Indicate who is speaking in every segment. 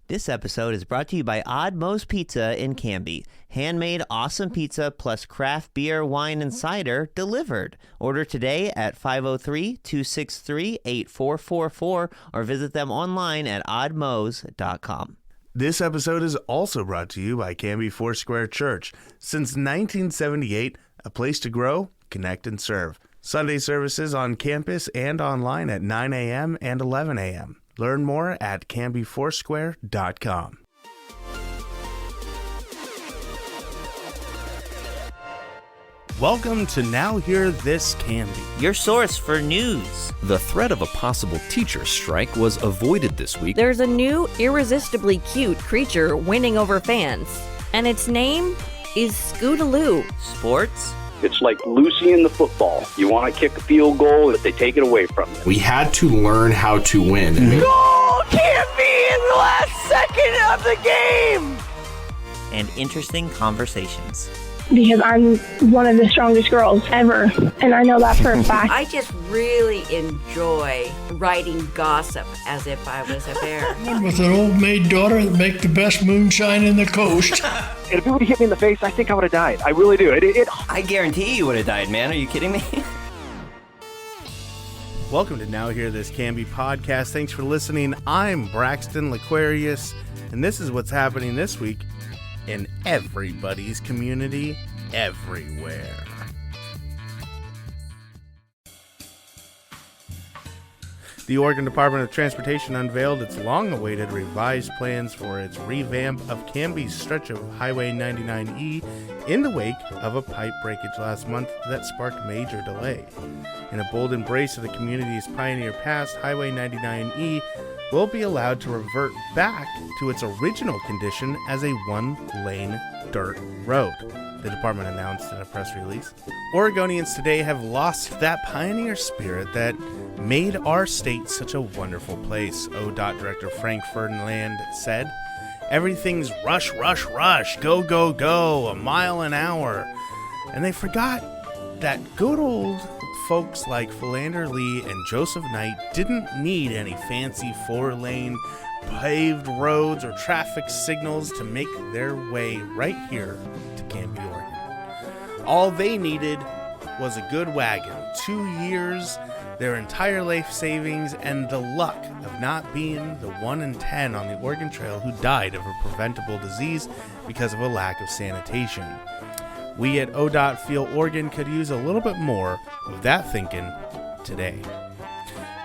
Speaker 1: This episode is brought to you by Odd Moe's Pizza in Canby. Handmade awesome pizza plus craft beer, wine, and cider delivered. Order today at 503-263-8444 or visit them online at oddmoes.com.
Speaker 2: This episode is also brought to you by Canby Foursquare Church. Since 1978, a place to grow, connect, and serve. Sunday services on campus and online at 9 a.m. and 11 a.m. Learn more at canbyfoursquare.com. Welcome to Now Hear This Canby,
Speaker 1: your source for news.
Speaker 3: The threat of a possible teacher strike was avoided this week.
Speaker 4: There's a new, irresistibly cute creature winning over fans, and its name is Scootaloo.
Speaker 1: Sports.
Speaker 5: It's like Lucy in the football. You want to kick a field goal, but they take it away from you.
Speaker 6: We had to learn how to win.
Speaker 1: Goal can't be in the last second of the game! And interesting conversations.
Speaker 7: Because I'm one of the strongest girls ever, and I know that for a fact.
Speaker 8: I just really enjoy writing gossip as if I was a bear.
Speaker 9: With an old maid daughter that make the best moonshine in the coast.
Speaker 5: And if it would have hit me in the face, I think I would have died. I really do.
Speaker 1: I guarantee you would have died, man. Are you kidding me?
Speaker 2: Welcome to Now Hear This Canby podcast. Thanks for listening. I'm Braxton Laquarius, and this is what's happening this week in everybody's community, everywhere. The Oregon Department of Transportation unveiled its long-awaited revised plans for its revamp of Canby's stretch of Highway 99E in the wake of a pipe breakage last month that sparked major delay. In a bold embrace of the community's pioneer past, Highway 99E will be allowed to revert back to its original condition as a one-lane dirt road, the department announced in a press release. Oregonians today have lost that pioneer spirit that made our state such a wonderful place, ODOT Director Frank Ferdinand said. Everything's rush, rush, rush, go, go, go, a mile an hour. And they forgot that good old folks like Philander Lee and Joseph Knight didn't need any fancy four-lane paved roads or traffic signals to make their way right here to Canby, Oregon. All they needed was a good wagon, 2 years, their entire life savings, and the luck of not being the 1 in 10 on the Oregon Trail who died of a preventable disease because of a lack of sanitation. We at ODOT feel Oregon could use a little bit more of that thinking today.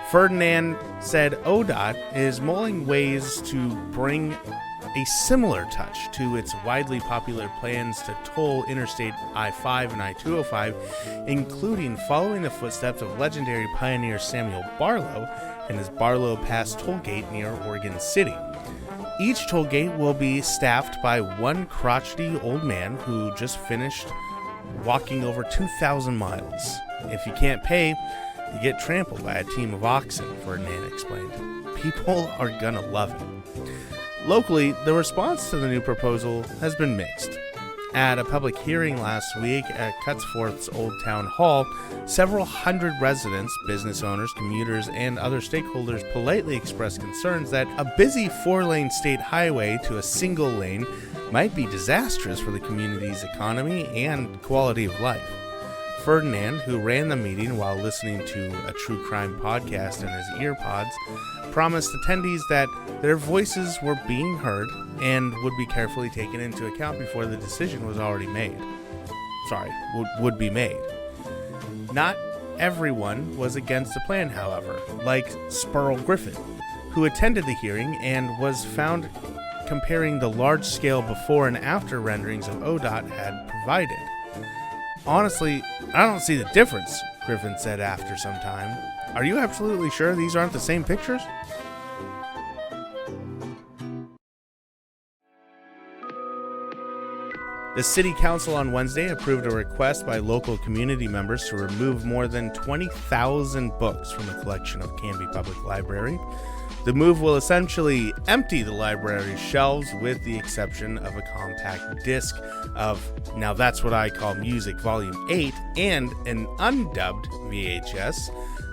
Speaker 2: Ferdinand said ODOT is mulling ways to bring a similar touch to its widely popular plans to toll Interstate I-5 and I-205, including following the footsteps of legendary pioneer Samuel Barlow and his Barlow Pass toll gate near Oregon City. Each toll gate will be staffed by one crotchety old man who just finished walking over 2,000 miles. If you can't pay, you get trampled by a team of oxen, Ferdinand explained. People are gonna love it. Locally, the response to the new proposal has been mixed. At a public hearing last week at Cutsforth's Old Town Hall, several hundred residents, business owners, commuters, and other stakeholders politely expressed concerns that a busy four-lane state highway to a single lane might be disastrous for the community's economy and quality of life. Ferdinand, who ran the meeting while listening to a true crime podcast in his earpods, promised attendees that their voices were being heard and would be carefully taken into account before the decision was already made. Would be made. Not everyone was against the plan, however, like Spurl Griffin, who attended the hearing and was found comparing the large-scale before and after renderings of ODOT had provided. Honestly, I don't see the difference, Griffin said after some time. Are you absolutely sure these aren't the same pictures? The City Council on Wednesday approved a request by local community members to remove more than 20,000 books from the collection of Canby Public Library. The move will essentially empty the library's shelves with the exception of a compact disc of Now That's What I Call Music Volume 8 and an undubbed VHS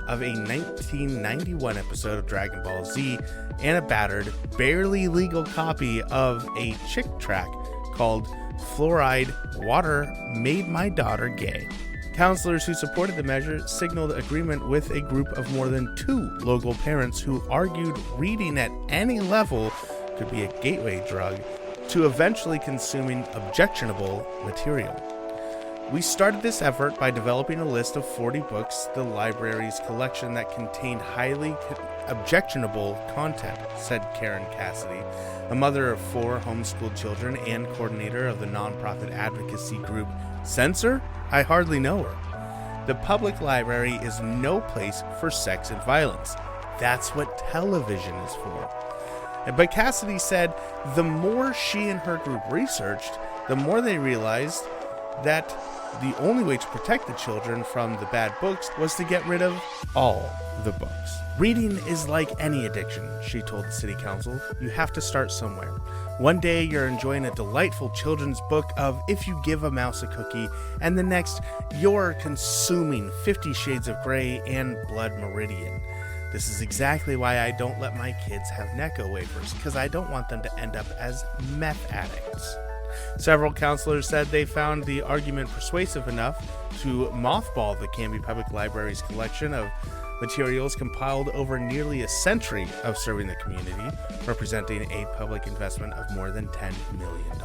Speaker 2: of a 1991 episode of Dragon Ball Z and a battered, barely legal copy of a chick track called Fluoride Water Made My Daughter Gay. Counselors who supported the measure signaled agreement with a group of more than 2 local parents who argued reading at any level could be a gateway drug to eventually consuming objectionable material. We started this effort by developing a list of 40 books, the library's collection that contained highly objectionable content, said Karen Cassidy, a mother of 4 homeschooled children and coordinator of the nonprofit advocacy group Censor? I hardly know her. The public library is no place for sex and violence. That's what television is for. But Cassidy said the more she and her group researched, the more they realized that the only way to protect the children from the bad books was to get rid of all the books. Reading is like any addiction, she told the city council. You have to start somewhere. One day you're enjoying a delightful children's book of If You Give a Mouse a Cookie, and the next you're consuming 50 Shades of Grey and Blood Meridian. This is exactly why I don't let my kids have Necco wafers, because I don't want them to end up as meth addicts. Several counselors said they found the argument persuasive enough to mothball the Canby Public Library's collection of materials compiled over nearly a century of serving the community, representing a public investment of more than $10 million.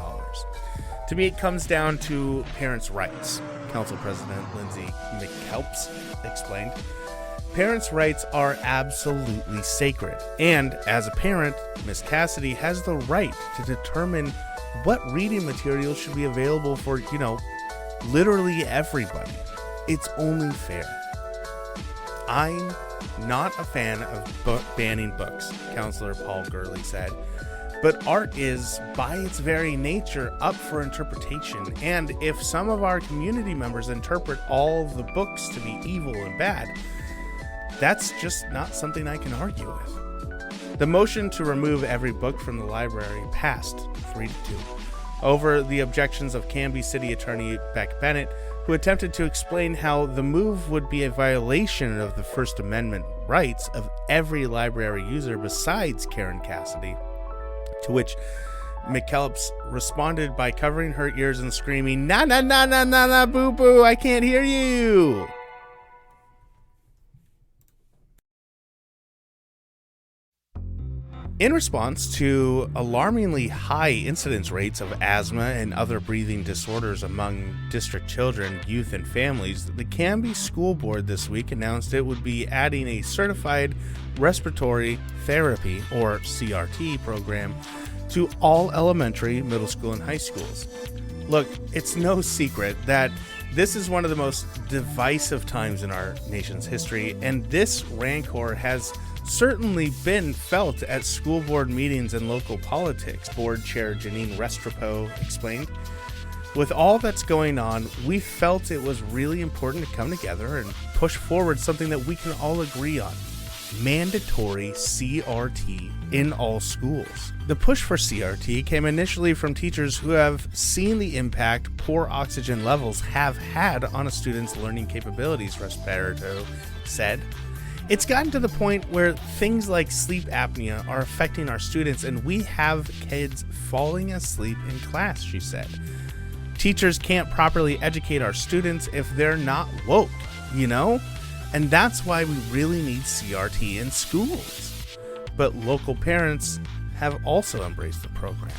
Speaker 2: To me, it comes down to parents' rights, Council President Lindsay McKelps explained. Parents' rights are absolutely sacred, and as a parent, Miss Cassidy has the right to determine what reading materials should be available for, literally everybody. It's only fair. I'm not a fan of banning books, Counselor Paul Gurley said, but art is, by its very nature, up for interpretation, and if some of our community members interpret all of the books to be evil and bad, that's just not something I can argue with. The motion to remove every book from the library passed 3-2 over the objections of Canby City Attorney Beck Bennett, who attempted to explain how the move would be a violation of the First Amendment rights of every library user besides Karen Cassidy, to which McKellips responded by covering her ears and screaming, "Na na na na na na, boo boo, I can't hear you." In response to alarmingly high incidence rates of asthma and other breathing disorders among district children, youth, and families, the Canby School Board this week announced it would be adding a certified respiratory therapy, or CRT, program to all elementary, middle school, and high schools. Look, it's no secret that this is one of the most divisive times in our nation's history, and this rancor has certainly been felt at school board meetings and local politics, Board Chair Janine Restrepo explained. With all that's going on, we felt it was really important to come together and push forward something that we can all agree on: mandatory CRT in all schools. The push for CRT came initially from teachers who have seen the impact poor oxygen levels have had on a student's learning capabilities, Restrepo said. It's gotten to the point where things like sleep apnea are affecting our students, and we have kids falling asleep in class, she said. Teachers can't properly educate our students if they're not woke, And that's why we really need CRT in schools. But local parents have also embraced the program.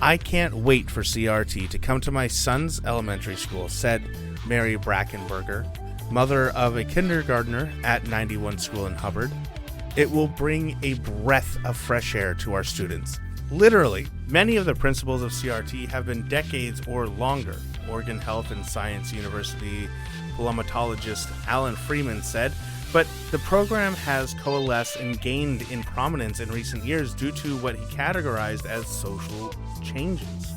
Speaker 2: I can't wait for CRT to come to my son's elementary school, said Mary Brackenberger, mother of a kindergartner at 91 School in Hubbard. It will bring a breath of fresh air to our students. Literally, many of the principles of CRT have been decades or longer, Oregon Health and Science University pulmonologist Alan Freeman said, but the program has coalesced and gained in prominence in recent years due to what he categorized as social changes.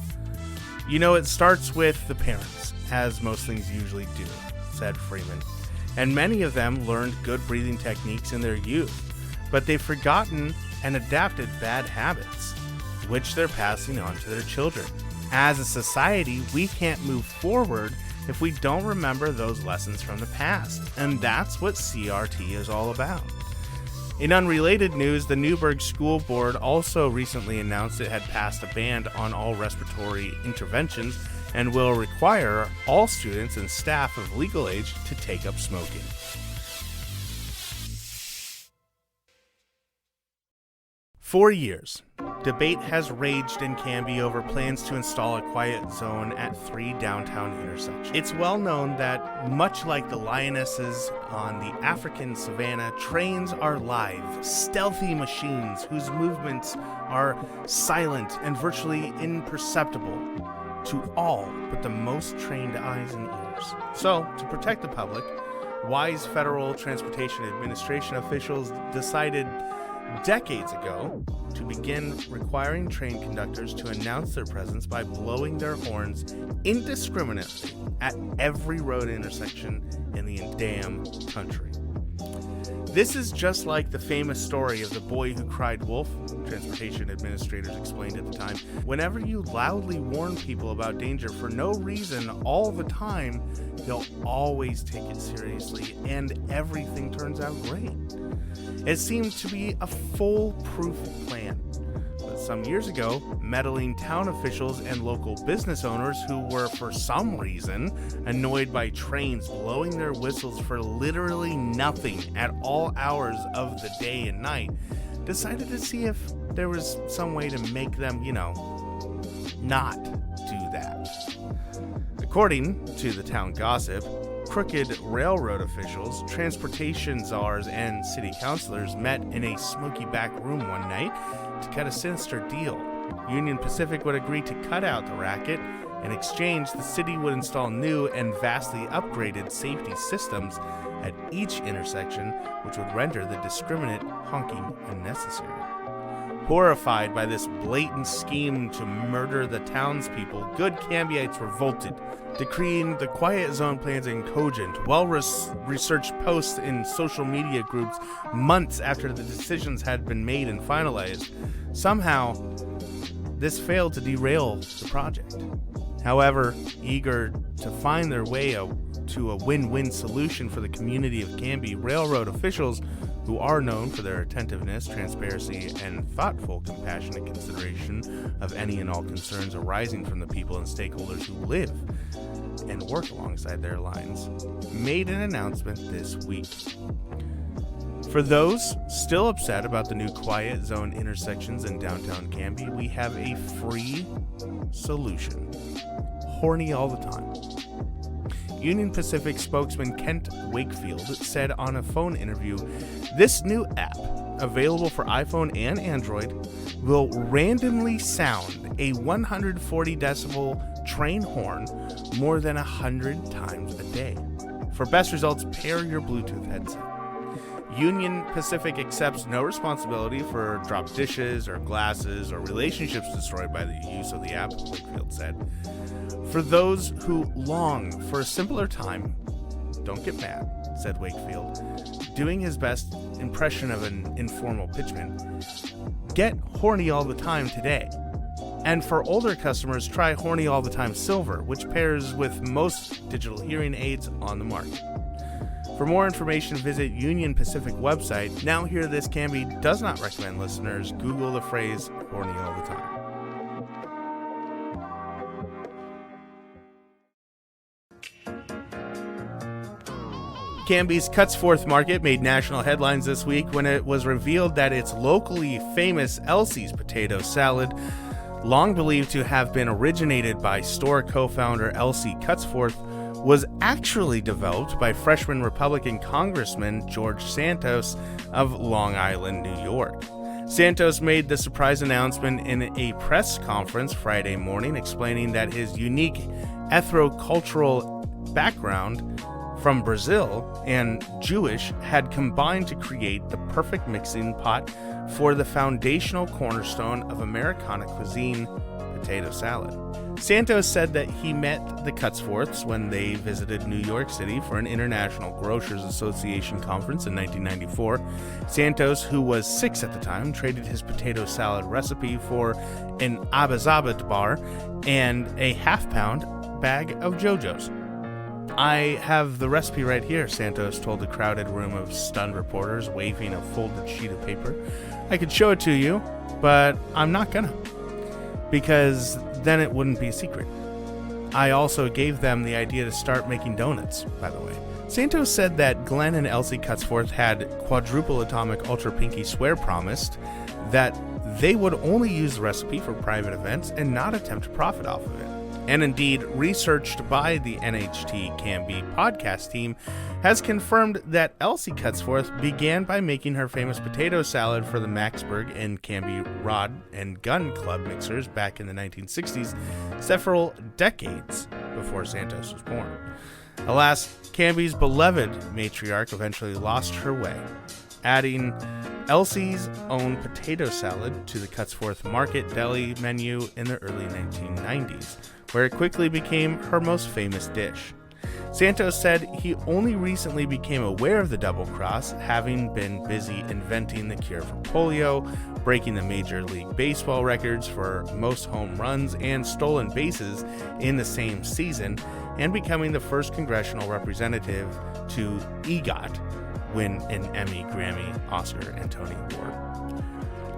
Speaker 2: It starts with the parents, as most things usually do, said Freeman, and many of them learned good breathing techniques in their youth, but they've forgotten and adapted bad habits, which they're passing on to their children. As a society, we can't move forward if we don't remember those lessons from the past. And that's what CRT is all about. In unrelated news, the Newburgh School Board also recently announced it had passed a ban on all respiratory interventions and will require all students and staff of legal age to take up smoking. For years, debate has raged in Canby over plans to install a quiet zone at 3 downtown intersections. It's well known that, much like the lionesses on the African savanna, trains are live, stealthy machines whose movements are silent and virtually imperceptible to all but the most trained eyes and ears. So, to protect the public, wise Federal Transportation Administration officials decided decades ago to begin requiring train conductors to announce their presence by blowing their horns indiscriminately at every road intersection in the damn country. This is just like the famous story of the boy who cried wolf, transportation administrators explained at the time. Whenever you loudly warn people about danger for no reason all the time, they'll always take it seriously and everything turns out great. It seemed to be a foolproof plan. But some years ago, meddling town officials and local business owners who were, for some reason, annoyed by trains blowing their whistles for literally nothing at all hours of the day and night, decided to see if there was some way to make them, not do that. According to the town gossip, crooked railroad officials, transportation czars, and city councilors met in a smoky back room one night to cut a sinister deal. Union Pacific would agree to cut out the racket. In exchange, the city would install new and vastly upgraded safety systems at each intersection, which would render the discriminate honking unnecessary. Horrified by this blatant scheme to murder the townspeople, good Cambyites revolted, decreeing the quiet zone plans incogent. Well-researched posts in social media groups months after the decisions had been made and finalized. Somehow, this failed to derail the project. However, eager to find their way to a win-win solution for the community of Canby, railroad officials, who are known for their attentiveness, transparency, and thoughtful, compassionate consideration of any and all concerns arising from the people and stakeholders who live and work alongside their lines, made an announcement this week. For those still upset about the new quiet zone intersections in downtown Canby, we have a free solution. Horny all the time. Union Pacific spokesman Kent Wakefield said on a phone interview, "This new app, available for iPhone and Android, will randomly sound a 140 decibel train horn more than 100 times a day. For best results, pair your Bluetooth headset." Union Pacific accepts no responsibility for dropped dishes or glasses or relationships destroyed by the use of the app, Wakefield said. For those who long for a simpler time, don't get mad, said Wakefield, doing his best impression of an informal pitchman. Get Horny All the Time today. And for older customers, try Horny All the Time Silver, which pairs with most digital hearing aids on the market. For more information, visit Union Pacific website. Now Hear This Canby does not recommend listeners Google the phrase Horny All the Time. Canby's Cutsforth Market made national headlines this week when it was revealed that its locally famous Elsie's potato salad, long believed to have been originated by store co-founder Elsie Cutsforth, was actually developed by freshman Republican Congressman George Santos of Long Island, New York. Santos made the surprise announcement in a press conference Friday morning, explaining that his unique ethnocultural background from Brazil and Jewish had combined to create the perfect mixing pot for the foundational cornerstone of Americana cuisine, potato salad. Santos said that he met the Cutsforths when they visited New York City for an International Grocers Association conference in 1994. Santos, who was 6 at the time, traded his potato salad recipe for an Abazabat bar and a half-pound bag of JoJo's. I have the recipe right here, Santos told the crowded room of stunned reporters, waving a folded sheet of paper. I could show it to you, but I'm not gonna, because then it wouldn't be a secret. I also gave them the idea to start making donuts, by the way. Santos said that Glenn and Elsie Cutsforth had quadruple atomic ultra pinky swear promised that they would only use the recipe for private events and not attempt to profit off of it. And indeed, researched by the NHT Canby podcast team has confirmed that Elsie Cutsforth began by making her famous potato salad for the Maxburg and Canby Rod and Gun Club mixers back in the 1960s, several decades before Santos was born. Alas, Canby's beloved matriarch eventually lost her way, adding Elsie's own potato salad to the Cutsforth Market Deli menu in the early 1990s, where it quickly became her most famous dish. Santos said he only recently became aware of the double cross, having been busy inventing the cure for polio, breaking the Major League Baseball records for most home runs and stolen bases in the same season, and becoming the first congressional representative to EGOT win an Emmy, Grammy, Oscar, and Tony Award.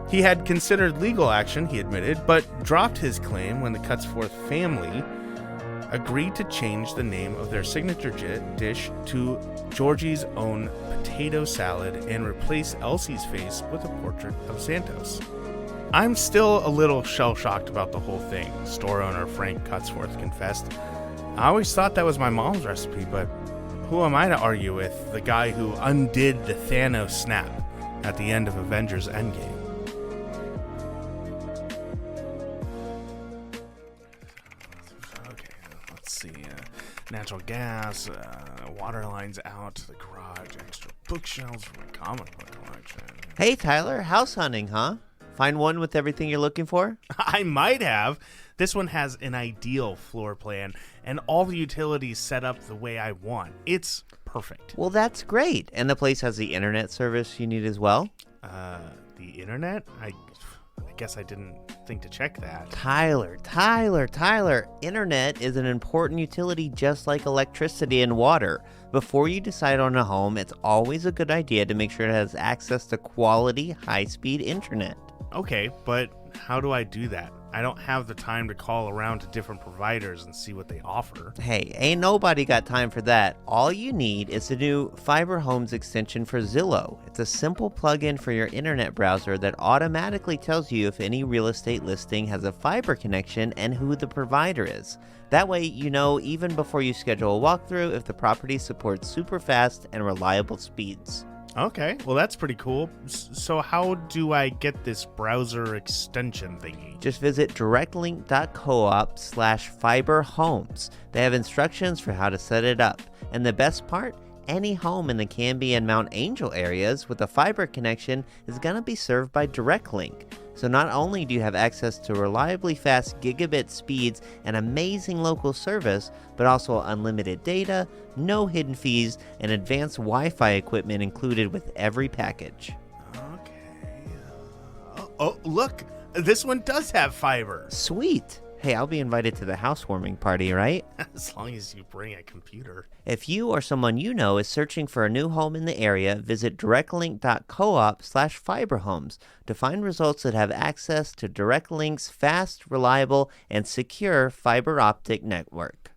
Speaker 2: He had considered legal action, he admitted, but dropped his claim when the Cutsforth family agreed to change the name of their signature dish to Georgie's Own Potato Salad and replace Elsie's face with a portrait of Santos. I'm still a little shell-shocked about the whole thing, store owner Frank Cutsforth confessed. I always thought that was my mom's recipe, but who am I to argue with the guy who undid the Thanos snap at the end of Avengers Endgame? Okay, let's see. Natural gas, water lines out to the garage, extra bookshelves for my comic book collection.
Speaker 1: Hey, Tyler, house hunting, huh? Find one with everything you're looking for?
Speaker 2: I might have. This one has an ideal floor plan and all the utilities set up the way I want. It's perfect.
Speaker 1: Well, that's great. And the place has the internet service you need as well?
Speaker 2: The internet? I guess I didn't think to check that.
Speaker 1: Tyler. Internet is an important utility just like electricity and water. Before you decide on a home, it's always a good idea to make sure it has access to quality, high-speed internet.
Speaker 2: Okay, but how do I do that? I don't have the time to call around to different providers and see what they offer.
Speaker 1: Hey, ain't nobody got time for that. All you need is the new Fiber Homes extension for Zillow. It's a simple plug-in for your internet browser that automatically tells you if any real estate listing has a fiber connection and who the provider is. That way, you know even before you schedule a walkthrough if the property supports super fast and reliable speeds.
Speaker 2: Okay, well that's pretty cool. So how do I get this browser extension thingy?
Speaker 1: Just visit directlink.coop/fiberhomes. They have instructions for how to set it up. And the best part? Any home in the Canby and Mount Angel areas with a fiber connection is going to be served by DirectLink. So not only do you have access to reliably fast gigabit speeds and amazing local service, but also unlimited data, no hidden fees, and advanced Wi-Fi equipment included with every package.
Speaker 2: Okay. Oh, look! This one does have fiber!
Speaker 1: Sweet! Hey, I'll be invited to the housewarming party, right?
Speaker 2: As long as you bring a computer.
Speaker 1: If you or someone you know is searching for a new home in the area, visit directlink.coop/fiberhomes to find results that have access to DirectLink's fast, reliable, and secure fiber optic network.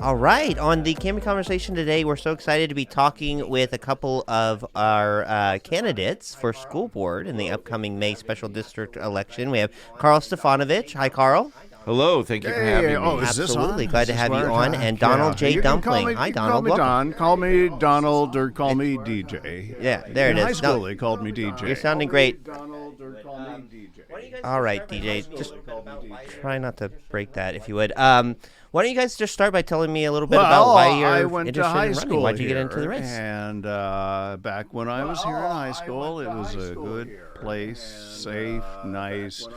Speaker 1: All right, on the Canby Conversation today, we're so excited to be talking with a couple of our candidates for school board in the upcoming May special district election. We have Carl Stefanovich. Hi, Carl.
Speaker 10: Hello, thank you for having me.
Speaker 11: Is this on?
Speaker 1: Absolutely, glad to have you on. And Donald J. Dumpling. Hi, Donald.
Speaker 11: Call me Don, call me Donald, or call me DJ.
Speaker 1: Yeah, there it is.
Speaker 11: In high school, they called me DJ.
Speaker 1: You're sounding great.
Speaker 11: Donald, or call me DJ.
Speaker 1: All right, DJ, just try not to break that, if you would. Why don't you guys just start by telling me a little bit about why you're
Speaker 11: I went
Speaker 1: interested
Speaker 11: to high
Speaker 1: in running?
Speaker 11: school
Speaker 1: Why'd you get
Speaker 11: here,
Speaker 1: into the race?
Speaker 11: And back when I was here in high school, it was a good place, safe, nice,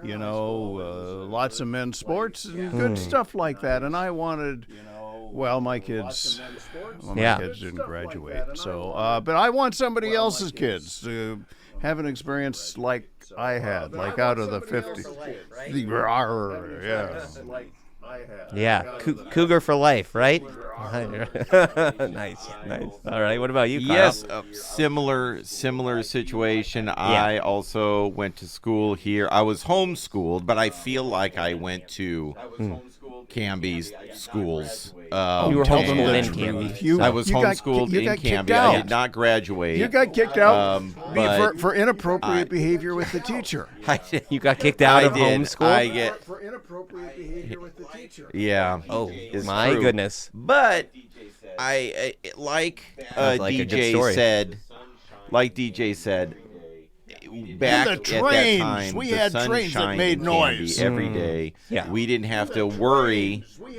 Speaker 11: lots of men's sports and good stuff like that. And I wanted Well, my kids
Speaker 1: Yeah.
Speaker 11: didn't graduate. So, but I want somebody else's kids to have an experience like I had, like out of the 50. Yeah.
Speaker 1: Yeah, cougar for life, right? Nice. All right, what about you, Kyle?
Speaker 10: Yes, a similar situation. I also went to school here. I was homeschooled, but I feel like I went to Canby's schools.
Speaker 1: You were homeschooled in Canby.
Speaker 10: I was homeschooled in Canby. I did not graduate.
Speaker 11: You got kicked out
Speaker 10: but
Speaker 11: for inappropriate behavior with the teacher.
Speaker 1: You got kicked out of homeschool?
Speaker 11: For inappropriate behavior with the teacher.
Speaker 10: Yeah.
Speaker 1: Oh,
Speaker 10: it's
Speaker 1: my
Speaker 10: true.
Speaker 1: goodness.
Speaker 10: But I like
Speaker 1: Sounds like a good story.
Speaker 10: DJ said, back
Speaker 11: And the trains.
Speaker 10: at that time,
Speaker 11: We
Speaker 10: the
Speaker 11: had
Speaker 10: sun
Speaker 11: trains that
Speaker 10: shined
Speaker 11: made
Speaker 10: in Canby
Speaker 11: noise.
Speaker 10: every day.
Speaker 1: Yeah.
Speaker 10: We didn't have to worry. We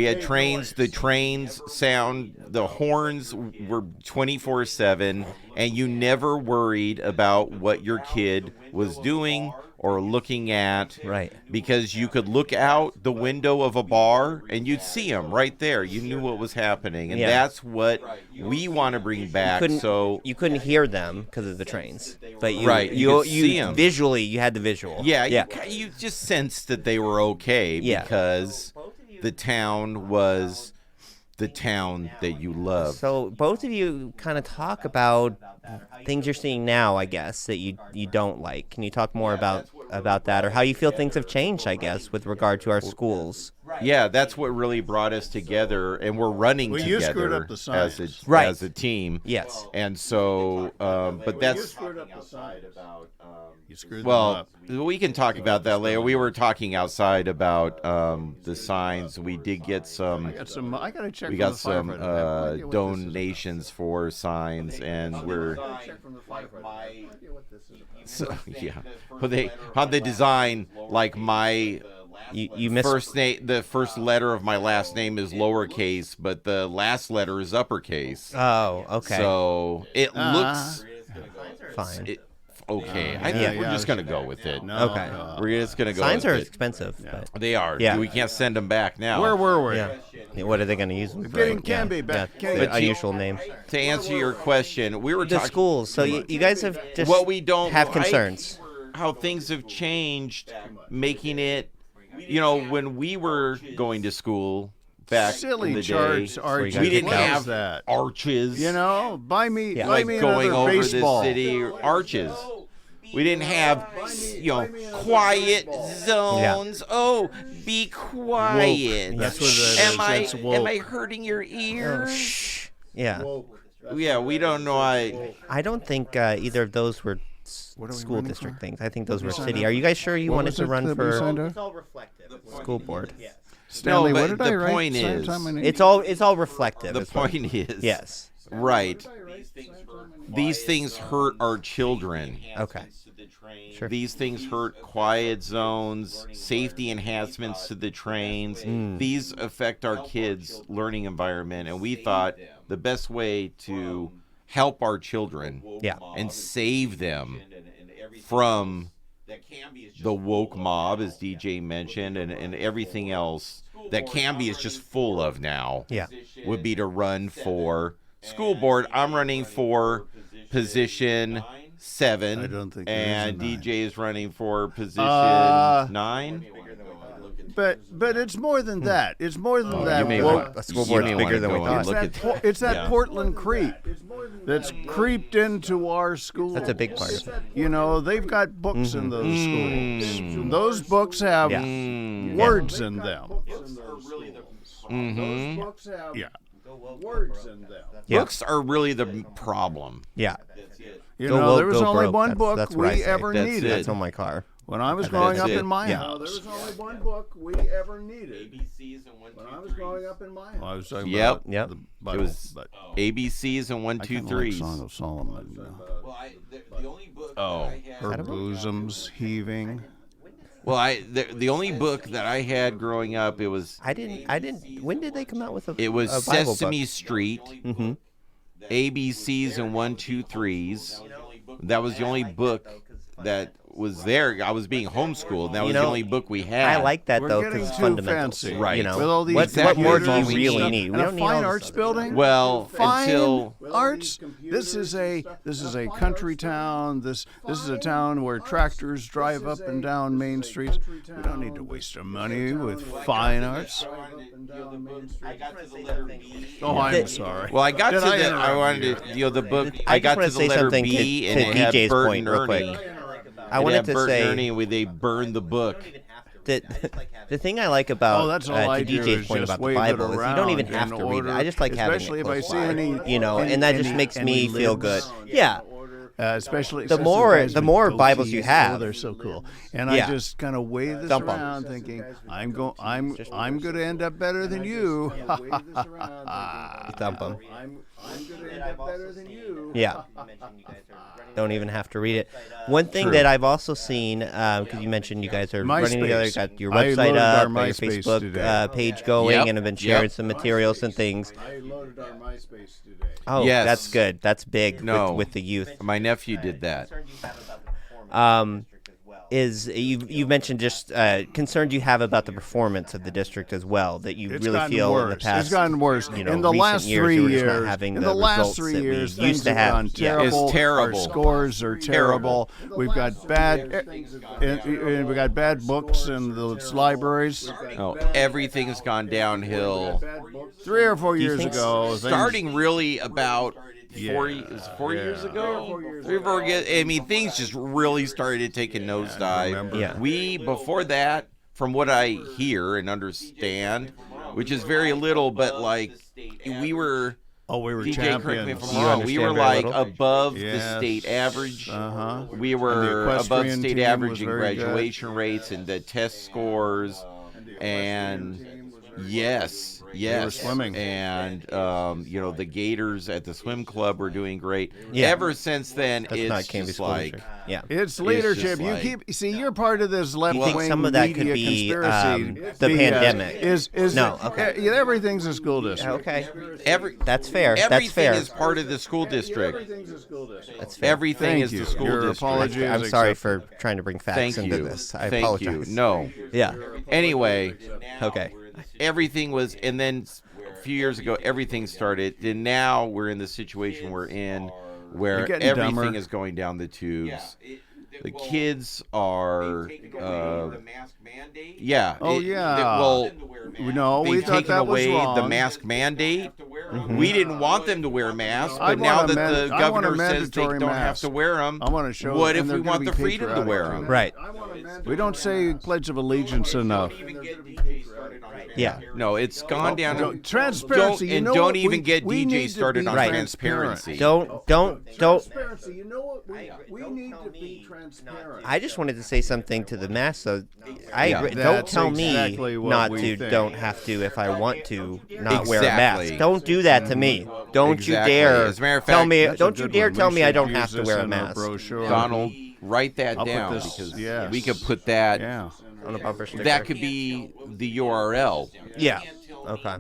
Speaker 10: had trains.
Speaker 11: noise.
Speaker 10: The trains sound. The horns were 24/7, and you never worried about what your kid was doing or looking at.
Speaker 1: Right.
Speaker 10: Because you could look out the window of a bar and you'd see them right there. You knew what was happening, and that's what we want to bring back.
Speaker 1: You couldn't hear them because of the trains, but you
Speaker 10: could see 'em.
Speaker 1: Visually you had the visual.
Speaker 10: Yeah. You just sensed that they were okay because the town was the town that you love.
Speaker 1: So both of you kind of talk about things you're seeing now, I guess, that you don't like. Can you talk more about that, or how you feel things have changed, I guess, with regard to our schools?
Speaker 10: Yeah, that's what really brought us together, and we're running
Speaker 11: you screwed
Speaker 10: together
Speaker 11: up the signs.
Speaker 10: as a team.
Speaker 1: Yes.
Speaker 10: And so, but that's...
Speaker 11: You screwed up the side about... You screwed
Speaker 10: Well,
Speaker 11: them up.
Speaker 10: we can talk about that later. We were talking outside about the signs. We did get some...
Speaker 11: I got to check.
Speaker 10: We got some donations for signs, and we're... So, yeah. How'd they design, like, my...
Speaker 1: You missed
Speaker 10: first name. The first letter of my last name is lowercase, but the last letter is uppercase.
Speaker 1: Oh, okay.
Speaker 10: So it looks
Speaker 1: fine.
Speaker 10: Okay, I think we're just gonna go with it.
Speaker 1: Okay,
Speaker 10: we're just gonna go.
Speaker 1: Signs
Speaker 10: with
Speaker 1: are
Speaker 10: it.
Speaker 1: expensive.
Speaker 10: Yeah.
Speaker 1: But
Speaker 10: They are.
Speaker 1: Yeah.
Speaker 10: We can't send them back now.
Speaker 11: Where were we?
Speaker 1: Yeah. What are they going to use them for?
Speaker 11: Getting Canby back.
Speaker 1: Yeah.
Speaker 10: But
Speaker 1: A usual name.
Speaker 10: To answer your question, we were
Speaker 1: The
Speaker 10: talking
Speaker 1: schools. So you guys have just
Speaker 10: what we don't
Speaker 1: have
Speaker 10: like,
Speaker 1: concerns.
Speaker 10: How things have changed, making it. When we were going to school back
Speaker 11: Silly
Speaker 10: in the
Speaker 11: charts,
Speaker 10: day,
Speaker 11: arches.
Speaker 10: we didn't
Speaker 11: What
Speaker 10: have
Speaker 11: is that?
Speaker 10: arches.
Speaker 11: Buy me, buy
Speaker 10: like
Speaker 11: me
Speaker 10: going
Speaker 11: another
Speaker 10: over
Speaker 11: baseball.
Speaker 10: the city arches. We didn't have, quiet zones. Oh, be quiet.
Speaker 11: That's what that is. That's woke.
Speaker 10: Am I hurting your ears?
Speaker 1: Yeah.
Speaker 10: Yeah, we don't know.
Speaker 1: I don't think either of those were school district things. I think those were city. Are you guys sure you wanted to run for school board?
Speaker 11: Stanley,
Speaker 10: no,
Speaker 11: what
Speaker 10: but
Speaker 11: did I
Speaker 10: the
Speaker 11: write?
Speaker 10: point is,
Speaker 1: it's all reflective.
Speaker 10: The point is,
Speaker 1: yes,
Speaker 10: right. These things hurt our children.
Speaker 1: Okay. Sure.
Speaker 10: These things hurt quiet zones, safety enhancements to the trains. These affect our kids' learning environment, and we thought the best way to help our children and save them from the woke mob, as DJ mentioned, and everything else that Canby is just full of now, would be to run for school board. I'm running for position 7.
Speaker 11: I don't think
Speaker 10: and
Speaker 11: there is a 9.
Speaker 10: DJ is running for position 9.
Speaker 11: But it's more than that. It's more than that.
Speaker 10: You may
Speaker 11: woke.
Speaker 1: a school board is bigger than we thought.
Speaker 11: It's that Portland creep that's creeped into our schools.
Speaker 1: That's a big part of it.
Speaker 11: They've got books in those schools. Those books have words in them. Those books have words in them.
Speaker 10: Books are really the problem.
Speaker 1: Yeah.
Speaker 11: There was only one book
Speaker 1: that's what I
Speaker 11: we
Speaker 1: say.
Speaker 11: ever needed.
Speaker 1: That's on my car.
Speaker 11: When I was growing up
Speaker 10: it.
Speaker 11: in my
Speaker 1: Yeah.
Speaker 11: house, there was only one book we ever needed. When I was growing up in my house. I was talking about
Speaker 1: Yep.
Speaker 11: the
Speaker 10: It
Speaker 11: Bible,
Speaker 10: was
Speaker 11: but
Speaker 10: ABCs and 1, 2, 3s.
Speaker 11: Song of Solomon.
Speaker 10: The only book
Speaker 11: Her bosoms heaving.
Speaker 10: Well, the only book that I had growing up, it was
Speaker 1: I didn't. When did they come out with a?
Speaker 10: it was
Speaker 1: a Bible
Speaker 10: Sesame
Speaker 1: book?
Speaker 10: Street,
Speaker 1: Mm-hmm.
Speaker 10: ABCs and 1, 2, 3s. That was the only book that was there. I was being homeschooled. That was the only book we had.
Speaker 1: I like that,
Speaker 11: We're
Speaker 1: though,
Speaker 11: getting
Speaker 1: because it's
Speaker 11: too
Speaker 1: fundamentals.
Speaker 11: fancy.
Speaker 10: Right.
Speaker 1: You know,
Speaker 11: With all these
Speaker 1: what more do you
Speaker 10: computers
Speaker 1: really
Speaker 10: and
Speaker 1: need? We
Speaker 11: And a
Speaker 1: don't need all
Speaker 11: fine
Speaker 1: this
Speaker 11: arts
Speaker 1: other
Speaker 11: building.
Speaker 10: Well,
Speaker 11: Fine
Speaker 10: until
Speaker 11: arts. This is a country town. This is a town where tractors drive up and down main streets. We don't need to waste our money with fine arts. Oh, I'm sorry.
Speaker 10: Well, I got
Speaker 11: Did
Speaker 10: to
Speaker 11: I
Speaker 10: the. I
Speaker 11: interrupt
Speaker 10: wanted
Speaker 11: you?
Speaker 10: to, the book.
Speaker 1: I
Speaker 10: I
Speaker 1: just
Speaker 10: got
Speaker 1: wanna
Speaker 10: to the
Speaker 1: say
Speaker 10: letter
Speaker 1: something
Speaker 10: B,
Speaker 1: to
Speaker 10: and it had
Speaker 1: DJ's
Speaker 10: Bert
Speaker 1: point
Speaker 10: and
Speaker 1: real quick.
Speaker 10: Ernie.
Speaker 1: I
Speaker 10: It
Speaker 1: wanted
Speaker 10: had
Speaker 1: to
Speaker 10: Bert
Speaker 1: say
Speaker 10: and Ernie where they burned the book.
Speaker 1: that the thing I like about
Speaker 11: That's all I
Speaker 1: to
Speaker 11: do
Speaker 1: DJ's
Speaker 11: is
Speaker 1: point
Speaker 11: just
Speaker 1: about the
Speaker 11: wave it
Speaker 1: Bible is you don't even
Speaker 11: around
Speaker 1: have
Speaker 11: in
Speaker 1: to read it.
Speaker 11: order,
Speaker 1: I just like having it
Speaker 11: especially if
Speaker 1: close
Speaker 11: I see
Speaker 1: by,
Speaker 11: any,
Speaker 1: and that just makes me feel good. Yeah.
Speaker 11: Especially
Speaker 1: The
Speaker 11: since
Speaker 1: more-
Speaker 11: guys
Speaker 1: the
Speaker 11: with
Speaker 1: more Bibles you
Speaker 11: goatees,
Speaker 1: have.
Speaker 11: they're so cool. And
Speaker 1: Yeah.
Speaker 11: I just kind of wave this
Speaker 1: Dump 'em.
Speaker 11: around, thinking, I'm going to end up better than you.
Speaker 1: You thump them.
Speaker 11: I'm going to end up better than you.
Speaker 1: Yeah. Don't even have to read it. One thing that I've also seen, because you mentioned you guys are running together,
Speaker 11: MySpace.
Speaker 1: got your
Speaker 11: I
Speaker 1: website
Speaker 11: loaded our
Speaker 1: up, got your
Speaker 11: MySpace
Speaker 1: Facebook
Speaker 11: today.
Speaker 1: page going,
Speaker 10: Yep.
Speaker 1: and have been sharing
Speaker 10: Yep.
Speaker 1: some materials and things.
Speaker 11: I loaded our MySpace today.
Speaker 1: Oh,
Speaker 10: Yes.
Speaker 1: that's good. That's big
Speaker 10: No.
Speaker 1: with the youth.
Speaker 10: My nephew did that.
Speaker 1: Is you mentioned just concerns you have about the performance of the district as well, that you
Speaker 11: It's
Speaker 1: really
Speaker 11: gotten
Speaker 1: feel
Speaker 11: worse.
Speaker 1: in the past.
Speaker 11: It's gotten worse.
Speaker 1: You know,
Speaker 11: in the
Speaker 1: recent
Speaker 11: last
Speaker 1: years,
Speaker 11: 3
Speaker 1: you were just
Speaker 11: years,
Speaker 1: not having
Speaker 11: in
Speaker 1: the
Speaker 11: the last
Speaker 1: results
Speaker 11: 3
Speaker 1: that we
Speaker 11: years,
Speaker 1: used
Speaker 11: things
Speaker 1: to
Speaker 11: have
Speaker 1: have.
Speaker 11: gone
Speaker 1: Yeah.
Speaker 11: terrible.
Speaker 10: It's terrible.
Speaker 11: Our scores are terrible. We've got bad, and we got bad books in the libraries.
Speaker 10: Oh, everything's gone downhill.
Speaker 11: 3 or 4
Speaker 1: you
Speaker 11: years
Speaker 1: think
Speaker 11: ago, things-
Speaker 10: Starting really about four
Speaker 11: Yeah.
Speaker 10: years ago. 3 or 4 years. I mean, things just really started to take a nosedive.
Speaker 1: Yeah.
Speaker 10: We before that, from what I hear and understand, which is very little, but like we were.
Speaker 11: Oh, we were
Speaker 10: DJ, correct me if
Speaker 11: champions.
Speaker 10: I'm
Speaker 1: You
Speaker 10: wrong. We
Speaker 1: understand
Speaker 10: were
Speaker 1: very
Speaker 10: like
Speaker 1: little?
Speaker 10: above the
Speaker 11: Yes.
Speaker 10: state average.
Speaker 11: Uh-huh.
Speaker 10: We
Speaker 11: And
Speaker 10: were
Speaker 11: the
Speaker 10: above
Speaker 11: equestrian
Speaker 10: state
Speaker 11: team
Speaker 10: average
Speaker 11: was
Speaker 10: in
Speaker 11: very good.
Speaker 10: graduation rates and the test scores. And yes.
Speaker 11: They were swimming.
Speaker 10: And the Gators at the swim club were doing great.
Speaker 1: Yeah.
Speaker 10: Ever since then,
Speaker 1: That's
Speaker 10: it's
Speaker 1: not Canby
Speaker 10: just
Speaker 1: School
Speaker 10: like
Speaker 1: District. Yeah.
Speaker 11: It's
Speaker 10: just
Speaker 11: leadership. You
Speaker 10: like-
Speaker 11: see, you're part of this left-wing
Speaker 1: think some of that could
Speaker 11: media
Speaker 1: be,
Speaker 11: conspiracy.
Speaker 1: the
Speaker 11: BS.
Speaker 1: pandemic?
Speaker 11: Is
Speaker 1: No, okay.
Speaker 11: Everything's a school district.
Speaker 1: Okay.
Speaker 10: every
Speaker 1: That's fair. That's
Speaker 10: everything
Speaker 1: fair.
Speaker 10: is part of the school district.
Speaker 11: Everything's a school district.
Speaker 1: That's fair.
Speaker 10: Everything
Speaker 11: Thank
Speaker 10: is
Speaker 11: you.
Speaker 10: the school
Speaker 11: Your
Speaker 10: district.
Speaker 11: apology is
Speaker 1: I'm sorry
Speaker 11: accepted.
Speaker 1: for trying to bring facts
Speaker 10: Thank
Speaker 1: into
Speaker 10: you.
Speaker 1: this. I
Speaker 10: Thank
Speaker 1: apologize.
Speaker 10: you. No.
Speaker 1: Yeah.
Speaker 10: Anyway,
Speaker 1: Okay.
Speaker 10: everything was, and then a few years ago, everything started, and now we're in the situation we're in, where
Speaker 11: You're getting
Speaker 10: everything
Speaker 11: dumber.
Speaker 10: is going down the tubes. The kids are, yeah.
Speaker 11: Oh, yeah.
Speaker 10: Well,
Speaker 11: No, we
Speaker 10: they've
Speaker 11: thought
Speaker 10: taken
Speaker 11: that was
Speaker 10: away
Speaker 11: wrong.
Speaker 10: the mask mandate. We didn't want them to wear masks,
Speaker 11: I
Speaker 10: but now
Speaker 11: want a
Speaker 10: that the
Speaker 11: I want a
Speaker 10: governor says they
Speaker 11: mandatory
Speaker 10: don't have
Speaker 11: mask.
Speaker 10: to wear them,
Speaker 11: I want to show.
Speaker 10: what if
Speaker 11: and
Speaker 10: we
Speaker 11: they're
Speaker 10: want
Speaker 11: gonna
Speaker 10: the
Speaker 11: be
Speaker 10: freedom to wear them?
Speaker 1: Right.
Speaker 11: We don't say Pledge of Allegiance enough.
Speaker 1: Yeah.
Speaker 10: No, it's gone down.
Speaker 11: Don't- transparency. You know
Speaker 10: don't
Speaker 11: what?
Speaker 10: even get
Speaker 11: we need
Speaker 10: DJ
Speaker 11: to
Speaker 10: started
Speaker 11: be
Speaker 10: on
Speaker 11: transparent.
Speaker 10: transparency.
Speaker 1: Don't.
Speaker 11: Transparency. You know what? We need to be transparent.
Speaker 1: I just wanted to say something to the mass. So I
Speaker 10: Yeah.
Speaker 1: agree. Don't
Speaker 11: That's
Speaker 1: tell
Speaker 11: exactly
Speaker 1: me
Speaker 11: what
Speaker 1: not
Speaker 11: we
Speaker 1: to.
Speaker 11: think.
Speaker 1: Don't have to if I want to not wear a
Speaker 10: Exactly.
Speaker 1: mask. Don't do that to me. Don't
Speaker 10: Exactly.
Speaker 1: you dare
Speaker 10: As a matter of
Speaker 1: tell
Speaker 10: fact,
Speaker 1: me.
Speaker 11: That's a
Speaker 1: Don't you
Speaker 11: good
Speaker 1: dare
Speaker 11: one.
Speaker 1: tell
Speaker 11: We
Speaker 1: me I
Speaker 11: should
Speaker 1: don't
Speaker 11: use
Speaker 1: have to
Speaker 11: this
Speaker 1: wear a
Speaker 11: in our
Speaker 1: mask
Speaker 11: brochure.
Speaker 10: Donald, write that
Speaker 11: I'll put
Speaker 10: down
Speaker 11: this-
Speaker 10: because
Speaker 11: yes.
Speaker 10: we could put that.
Speaker 11: Yeah.
Speaker 1: on a bumper sticker.
Speaker 10: That could be the URL.
Speaker 1: Yeah. Okay.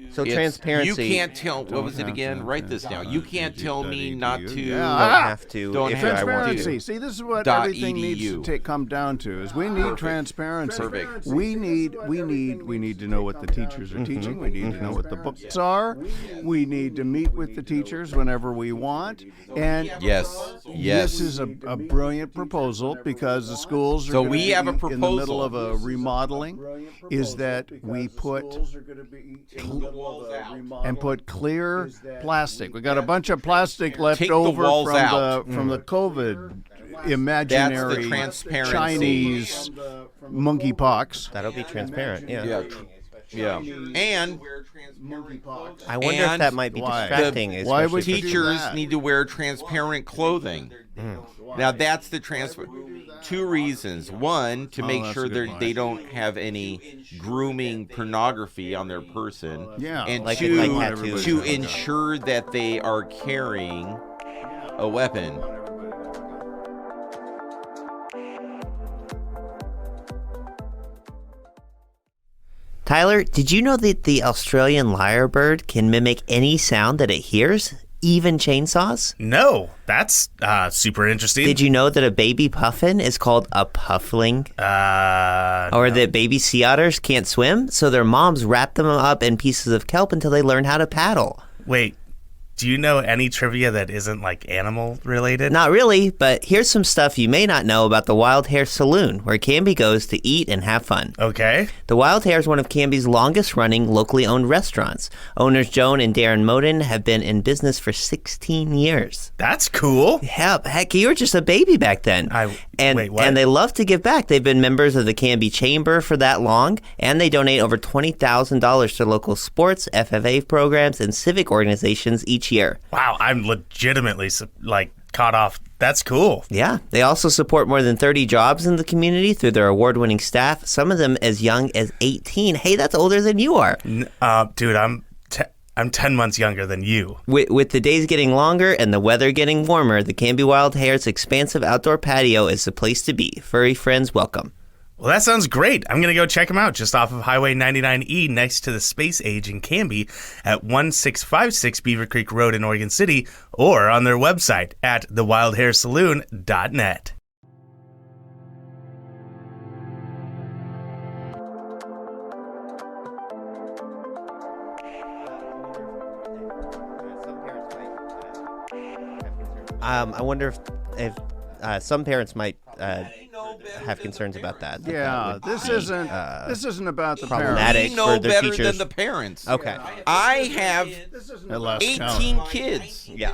Speaker 1: So
Speaker 10: It's-
Speaker 1: transparency.
Speaker 10: You can't tell. What was it
Speaker 11: have
Speaker 10: again?
Speaker 11: to-
Speaker 10: Write this down. You can't tell me not to.
Speaker 1: Don't
Speaker 11: Yeah.
Speaker 1: have to
Speaker 10: Don't
Speaker 1: if
Speaker 10: have
Speaker 1: I want
Speaker 11: Transparency.
Speaker 1: to.
Speaker 11: See, this is what
Speaker 10: Dot
Speaker 11: everything needs
Speaker 10: edu.
Speaker 11: to come down to. Is we need transparency.
Speaker 10: Perfect.
Speaker 11: We need to know what the teachers are teaching. We need to know what the books are. We need to meet with the teachers whenever we want. And
Speaker 10: Yes.
Speaker 11: this is a brilliant proposal because the schools are
Speaker 10: So
Speaker 11: gonna
Speaker 10: we have a
Speaker 11: be in the middle
Speaker 10: proposal.
Speaker 11: of a remodeling. Is that we put and put clear plastic. We got a bunch of plastic left
Speaker 10: Take the
Speaker 11: over
Speaker 10: walls
Speaker 11: from
Speaker 10: out.
Speaker 11: the COVID imaginary
Speaker 10: transparency.
Speaker 11: Chinese monkeypox.
Speaker 1: That'll be transparent. Yeah.
Speaker 10: Yeah. And
Speaker 1: I wonder if
Speaker 10: And
Speaker 1: that might be
Speaker 11: why?
Speaker 1: distracting.
Speaker 11: Why
Speaker 1: especially
Speaker 11: would
Speaker 1: for
Speaker 11: you do
Speaker 10: teachers
Speaker 11: that?
Speaker 10: need to wear transparent clothing. Now that's the transfer. 2 reasons. One, to make
Speaker 11: that's
Speaker 10: sure
Speaker 11: a good point.
Speaker 10: they don't have any grooming pornography on their person.
Speaker 11: Yeah.
Speaker 10: And
Speaker 1: Like-
Speaker 10: 2,
Speaker 1: like tattoos.
Speaker 10: to ensure that they are carrying a weapon.
Speaker 1: Tyler, did you know that the Australian lyrebird can mimic any sound that it hears? even chainsaws?
Speaker 2: No, that's super interesting.
Speaker 1: Did you know that a baby puffin is called a puffling? Or that baby sea otters can't swim, so their moms wrap them up in pieces of kelp until they learn how to paddle.
Speaker 2: Wait, do you know any trivia that isn't like animal related?
Speaker 1: Not really, but here's some stuff you may not know about the Wild Hare Saloon, where Canby goes to eat and have fun.
Speaker 2: Okay.
Speaker 1: The Wild Hare is one of Canby's longest running locally owned restaurants. Owners Joan and Darren Moden have been in business for 16 years.
Speaker 2: That's cool.
Speaker 1: Heck, you were just a baby back then.
Speaker 2: Wait, what?
Speaker 1: And they love to give back. They've been members of the Canby Chamber for that long, and they donate over $20,000 to local sports, FFA programs, and civic organizations each year.
Speaker 2: Wow, I'm legitimately caught off. That's cool.
Speaker 1: Yeah. They also support more than 30 jobs in the community through their award-winning staff, some of them as young as 18. Hey, that's older than you are.
Speaker 2: Dude, I'm 10 months younger than you.
Speaker 1: With the days getting longer and the weather getting warmer, the Canby Wild Hare's expansive outdoor patio is the place to be. Furry friends welcome.
Speaker 2: Well, that sounds great. I'm going to go check them out just off of Highway 99E next to the Space Age in Canby at 1656 Beaver Creek Road in Oregon City, or on their website at thewildharesaloon.net.
Speaker 1: I wonder if some parents might have concerns about that.
Speaker 11: Yeah, this isn't about the
Speaker 1: problematic
Speaker 10: We know
Speaker 1: for their
Speaker 10: better
Speaker 1: teachers.
Speaker 10: than the parents.
Speaker 1: Okay.
Speaker 10: I have
Speaker 11: At last
Speaker 10: 18
Speaker 11: count.
Speaker 10: kids.
Speaker 1: Yeah.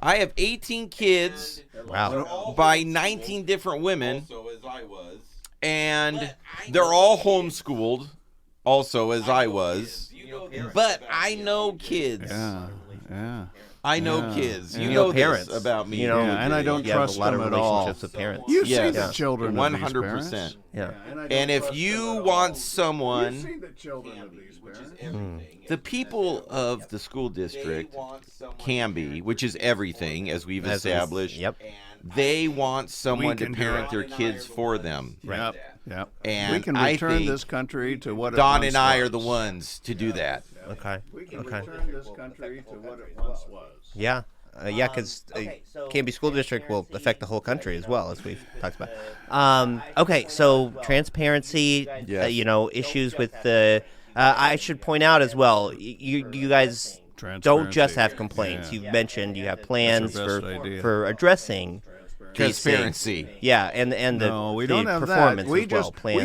Speaker 10: I have 18 kids
Speaker 1: Wow.
Speaker 10: by 19 different women, and they're all homeschooled, also as I was. But I know kids.
Speaker 11: Yeah.
Speaker 10: I know kids. You
Speaker 1: You
Speaker 10: know
Speaker 1: know parents
Speaker 10: this about me.
Speaker 1: You know,
Speaker 11: and I don't
Speaker 1: you have
Speaker 11: trust
Speaker 1: a lot
Speaker 11: them
Speaker 1: of
Speaker 11: at all.
Speaker 1: relationships with parents.
Speaker 11: You see
Speaker 10: Yes.
Speaker 11: the children of these
Speaker 10: 100%.
Speaker 11: parents.
Speaker 1: Yeah.
Speaker 10: And if you want someone,
Speaker 11: the children of these parents.
Speaker 10: the people of the school district, Canby, which is everything, as we've established,
Speaker 1: Yep.
Speaker 10: they want someone to
Speaker 11: can do
Speaker 10: parent
Speaker 11: it.
Speaker 10: their kids for them.
Speaker 11: Yep.
Speaker 10: And
Speaker 11: we can
Speaker 10: I
Speaker 11: return
Speaker 10: think
Speaker 11: this country to what it
Speaker 10: Don
Speaker 11: once
Speaker 10: and I
Speaker 11: was.
Speaker 10: are the ones to do that.
Speaker 1: Okay.
Speaker 11: We can
Speaker 1: Okay.
Speaker 11: return this country to what it once was.
Speaker 1: Yeah. Yeah, because Canby School District will affect the whole country as well, as we've talked about. Okay, so transparency,
Speaker 10: Yes.
Speaker 1: issues with the... I should point out as well, you guys don't just have complaints.
Speaker 11: Yeah.
Speaker 1: You've mentioned you have plans
Speaker 11: That's our best idea.
Speaker 1: for addressing
Speaker 10: Transparency.
Speaker 1: Yeah, and
Speaker 11: No, we
Speaker 1: the
Speaker 11: don't have
Speaker 1: performance
Speaker 11: that. We
Speaker 1: as well.
Speaker 11: just
Speaker 1: Plans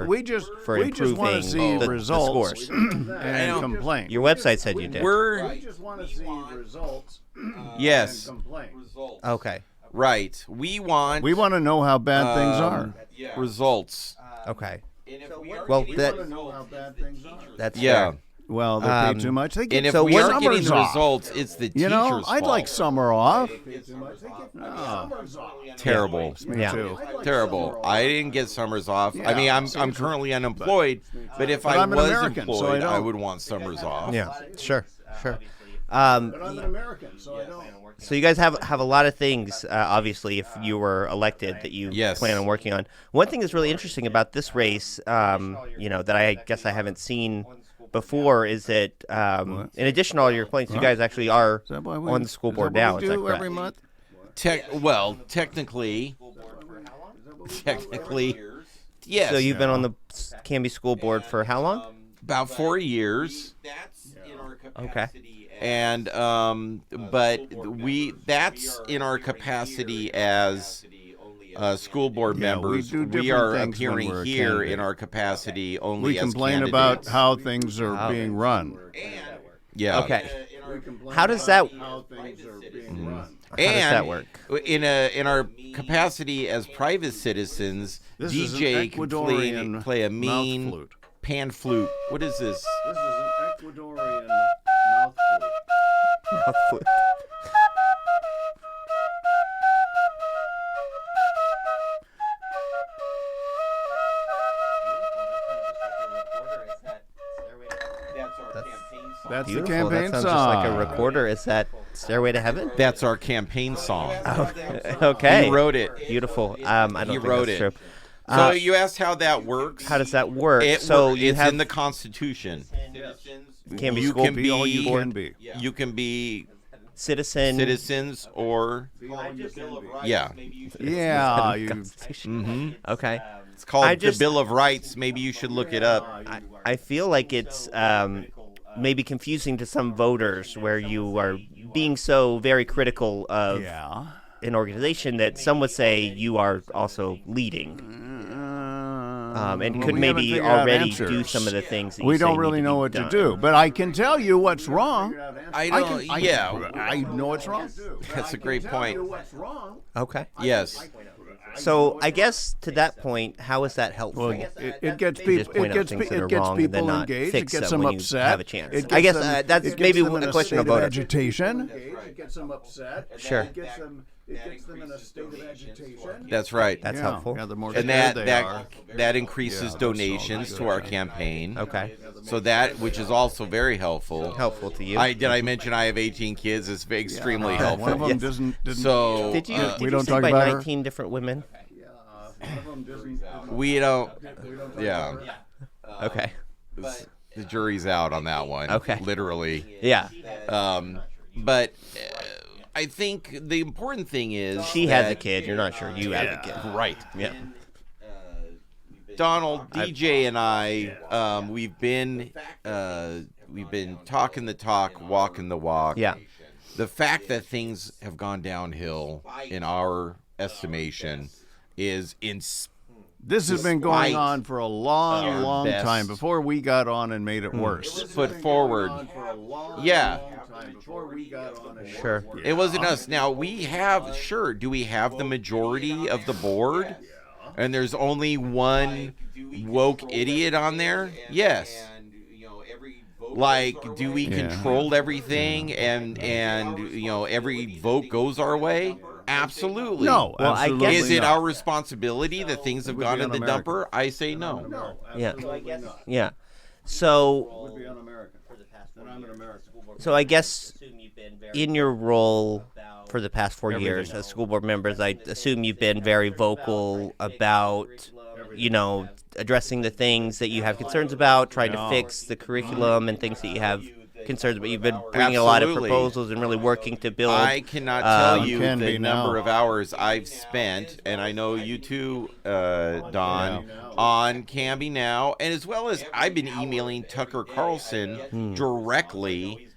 Speaker 11: we just
Speaker 1: for
Speaker 11: want to
Speaker 1: improving
Speaker 11: see
Speaker 1: the
Speaker 11: results
Speaker 1: scores.
Speaker 11: and complain.
Speaker 1: Your website said you did.
Speaker 11: We just want to see results.
Speaker 10: Yes.
Speaker 11: And complain.
Speaker 1: Okay.
Speaker 10: Right. We want
Speaker 11: We want to know how bad things are.
Speaker 10: results.
Speaker 1: Okay. Well, that
Speaker 11: know how bad things are.
Speaker 1: that's
Speaker 10: Yeah.
Speaker 1: fair.
Speaker 11: Well, they pay too much. They get
Speaker 10: And if
Speaker 1: So
Speaker 10: we
Speaker 1: when
Speaker 10: aren't getting
Speaker 11: summer's
Speaker 10: the
Speaker 11: off.
Speaker 10: results, it's the
Speaker 11: You know,
Speaker 10: teacher's
Speaker 11: I'd
Speaker 10: fault.
Speaker 11: like summer off.
Speaker 10: Terrible.
Speaker 11: Me
Speaker 1: Yeah.
Speaker 11: too.
Speaker 10: Terrible. I didn't get summers off. I mean,
Speaker 11: Yeah.
Speaker 10: I'm currently unemployed, but if I
Speaker 11: I'm an
Speaker 10: was
Speaker 11: American, so I
Speaker 10: employed, I
Speaker 11: don't.
Speaker 10: would want summers off.
Speaker 1: Yeah. Sure.
Speaker 11: But I'm an American, so I don't.
Speaker 1: So you guys have a lot of things, obviously, if you were elected, that you
Speaker 10: Yes.
Speaker 1: plan on working on. One thing that's really interesting about this race, that I guess I haven't seen before, is that in addition to all your complaints, you guys actually are
Speaker 11: Is that why
Speaker 1: on the school board now.
Speaker 11: We
Speaker 1: Is that
Speaker 11: do
Speaker 1: correct?
Speaker 11: every month.
Speaker 10: Technically, yes.
Speaker 1: So you've been on the Canby School Board for how long?
Speaker 10: about 4 years.
Speaker 1: Okay.
Speaker 10: And but that's in our capacity as school board
Speaker 11: Yeah, we
Speaker 10: members.
Speaker 11: do
Speaker 10: We
Speaker 11: different
Speaker 10: are
Speaker 11: things when
Speaker 10: appearing
Speaker 11: we're a
Speaker 10: here
Speaker 11: candidate.
Speaker 10: in our capacity only
Speaker 11: We
Speaker 10: as
Speaker 11: complain
Speaker 10: candidates.
Speaker 11: about how things are being run.
Speaker 10: Yeah.
Speaker 1: Okay. How does that
Speaker 11: How things are being run.
Speaker 1: How does that work?
Speaker 10: In our capacity as private citizens,
Speaker 11: This is an
Speaker 10: DJ can
Speaker 11: Ecuadorian
Speaker 10: play a mean
Speaker 11: mouth flute.
Speaker 10: pan flute. What is this?
Speaker 11: This is an Ecuadorian mouth flute. That's the
Speaker 1: Beautiful.
Speaker 11: campaign
Speaker 1: That sounds
Speaker 11: song.
Speaker 1: just like a recorder. Is that Stairway to Heaven?
Speaker 10: That's our campaign song.
Speaker 1: Okay.
Speaker 10: He wrote it.
Speaker 1: Beautiful. I don't
Speaker 10: He
Speaker 1: think
Speaker 10: wrote
Speaker 1: that's
Speaker 10: it.
Speaker 1: true.
Speaker 10: So you asked how that works.
Speaker 1: How does that work?
Speaker 10: It
Speaker 1: so
Speaker 10: works.
Speaker 1: you
Speaker 10: It's
Speaker 1: have
Speaker 10: in the Constitution.
Speaker 1: Canby
Speaker 10: you
Speaker 1: School
Speaker 10: can
Speaker 11: Be all
Speaker 10: be
Speaker 11: you can be.
Speaker 10: You can be citizens or yeah.
Speaker 1: Okay.
Speaker 10: It's called the Bill of Rights. Maybe you should look it up.
Speaker 1: I feel like it's maybe confusing to some voters where you are being so very critical of an organization that some would say you are also leading. And could maybe already do some of the things that you
Speaker 11: we
Speaker 1: say
Speaker 11: don't really know what to do. But I can tell you what's wrong.
Speaker 10: I
Speaker 11: know what's wrong.
Speaker 10: That's a great point.
Speaker 1: Okay.
Speaker 10: Yes.
Speaker 1: So I guess to that point, how is that helpful?
Speaker 11: Well, it gets people. It gets people engaged. It gets them upset.
Speaker 1: Have a chance. I guess that's maybe a question of voter
Speaker 11: agitation. It gets them upset.
Speaker 1: Sure.
Speaker 11: It gets them in a state of agitation.
Speaker 10: That's right.
Speaker 1: That's helpful.
Speaker 11: Yeah, the more
Speaker 10: and that increases donations to our campaign.
Speaker 1: Okay.
Speaker 10: So that, which is also very helpful.
Speaker 1: Helpful to you.
Speaker 10: Did I mention I have 18 kids? It's extremely helpful.
Speaker 11: One of them didn't.
Speaker 10: So
Speaker 1: did you?
Speaker 11: we
Speaker 1: you
Speaker 11: don't
Speaker 1: say
Speaker 11: talk
Speaker 1: by
Speaker 11: about
Speaker 1: 19 different women?
Speaker 10: We don't. Yeah.
Speaker 1: Okay.
Speaker 10: The jury's out on that one.
Speaker 1: Okay.
Speaker 10: Literally.
Speaker 1: Yeah.
Speaker 10: But I think the important thing is
Speaker 1: she has a kid. You're not sure you have a kid,
Speaker 10: right?
Speaker 1: Yeah.
Speaker 10: Donald, DJ, and I, we've been talking the talk, walking the walk.
Speaker 1: Yeah.
Speaker 10: The fact that things have gone downhill, in our estimation, is
Speaker 11: This has been going on for a long time before we got on and made it worse.
Speaker 10: Foot forward. Yeah.
Speaker 1: Sure.
Speaker 10: It wasn't us. Now, do we have the majority of the board? And there's only one woke idiot on there? Yes. Like, do we control everything and every vote goes our way? Absolutely.
Speaker 11: No,
Speaker 1: well,
Speaker 11: absolutely
Speaker 1: I guess
Speaker 10: is it our responsibility that things have gone in the dumper? I say no.
Speaker 1: Yeah. Yeah. So I guess in your role for the past 4 years as school board members, I assume you've been very vocal about, addressing the things that you have concerns about, trying to fix the curriculum and things that you have concerns about. You've been bringing a lot of proposals and really working to build.
Speaker 10: I cannot tell you the number of hours I've spent, and I know you too, Don, on Canby Now, and as well as I've been emailing Tucker Carlson directly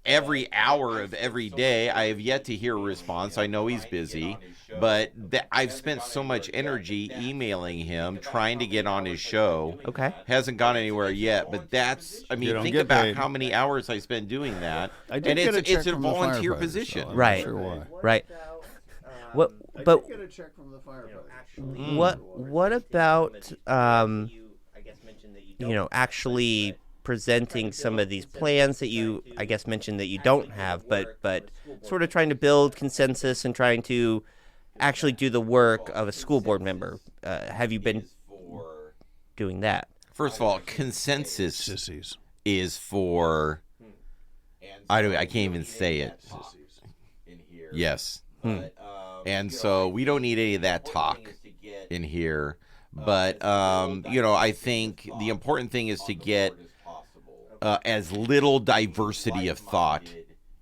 Speaker 10: every hour of every day. I have yet to hear a response. I know he's busy, but I've spent so much energy emailing him, trying to get on his show.
Speaker 1: Okay.
Speaker 10: Hasn't gone anywhere yet, but think about how many hours I spend doing that.
Speaker 11: And
Speaker 10: it's a volunteer position.
Speaker 11: So
Speaker 1: right.
Speaker 11: Sure why.
Speaker 1: Right. What about actually presenting some of these plans that you, I guess, mentioned that you don't have, but sort of trying to build consensus and trying to actually do the work of a school board member? Have you been doing that?
Speaker 10: First of all, consensus is for, I can't even say it. Yes. And so we don't need any of that talk in here. But, I think the important thing is to get as little diversity of thought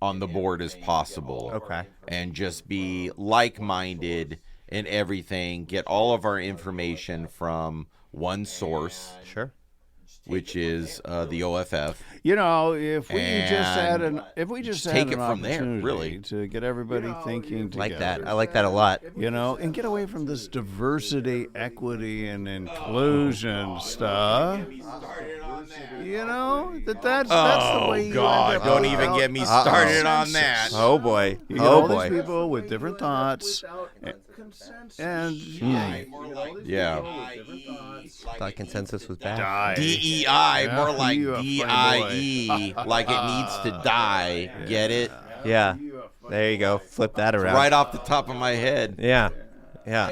Speaker 10: on the board as possible.
Speaker 1: Okay.
Speaker 10: And just be like-minded in everything. Get all of our information from one source.
Speaker 1: Sure.
Speaker 10: Which is the OFF.
Speaker 11: If we just had an
Speaker 10: opportunity really
Speaker 11: to get everybody thinking together.
Speaker 1: Like that. I like that a lot.
Speaker 11: And get away from this diversity, equity, and inclusion stuff. That's the way you end up.
Speaker 10: Don't even get me started on that.
Speaker 1: Oh boy.
Speaker 11: You get all these people with different thoughts. And
Speaker 1: thought consensus was bad.
Speaker 10: DEI, more like DIE, like it needs to die. Get it?
Speaker 1: Yeah. There you go. Flip that around.
Speaker 10: Right off the top of my head.
Speaker 1: Yeah. Yeah.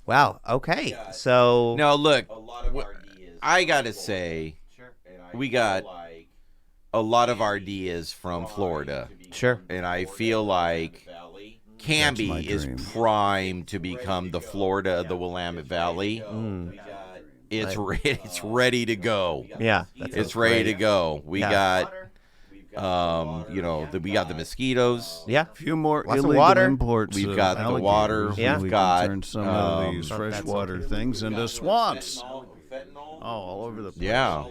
Speaker 1: Wow. Okay. So
Speaker 10: no, look. I gotta say, we got a lot of ideas from Florida.
Speaker 1: Sure.
Speaker 10: And I feel like Canby is primed to become the Florida of the Willamette Valley. It's ready to go.
Speaker 1: Yeah.
Speaker 10: It's ready to go. We got We got the mosquitoes.
Speaker 1: Yeah.
Speaker 11: A few more
Speaker 1: Lots of
Speaker 11: illegal
Speaker 1: water.
Speaker 11: imports.
Speaker 10: We've
Speaker 11: of
Speaker 10: got the
Speaker 11: alligators.
Speaker 10: water.
Speaker 1: Yeah.
Speaker 11: We've
Speaker 10: got
Speaker 11: turned some of these freshwater things into swamps. All over the place.
Speaker 10: Yeah.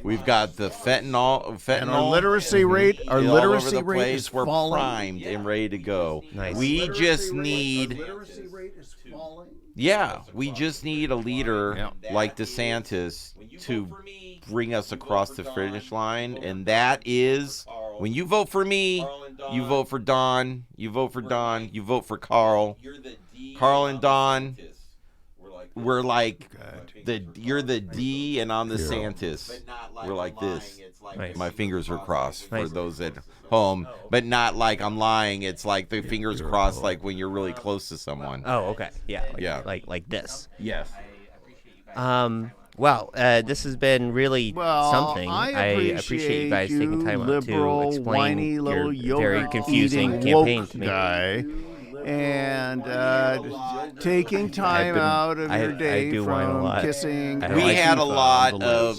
Speaker 10: We've got the fentanyl.
Speaker 11: And our literacy rate,
Speaker 10: all over the place. We're
Speaker 11: falling.
Speaker 10: primed and ready to go.
Speaker 1: Nice.
Speaker 10: We just need.
Speaker 11: Literacy rate is falling.
Speaker 10: Yeah, we just need a leader like DeSantis to bring us across the finish line, and that is when you vote for me, you vote for Don, you vote for Don, you vote for Carl. Carl and Don, we're like you're the D and I'm the Santis. We're like this.
Speaker 1: Nice.
Speaker 10: My fingers are crossed for those at home, but not like I'm lying. It's like the fingers crossed, like when you're really close to someone.
Speaker 1: Oh, okay. Yeah. Like this.
Speaker 10: Yes.
Speaker 1: Well, this has been really something.
Speaker 11: I
Speaker 1: appreciate you guys taking time out
Speaker 11: liberal,
Speaker 1: to explain
Speaker 11: whiny,
Speaker 1: your
Speaker 11: little
Speaker 1: very confusing
Speaker 11: yogurt-eating
Speaker 1: campaign
Speaker 11: woke
Speaker 1: to me.
Speaker 11: guy. And taking time out of your day
Speaker 1: do whine a
Speaker 11: from
Speaker 1: lot.
Speaker 11: kissing.
Speaker 10: We had a lot of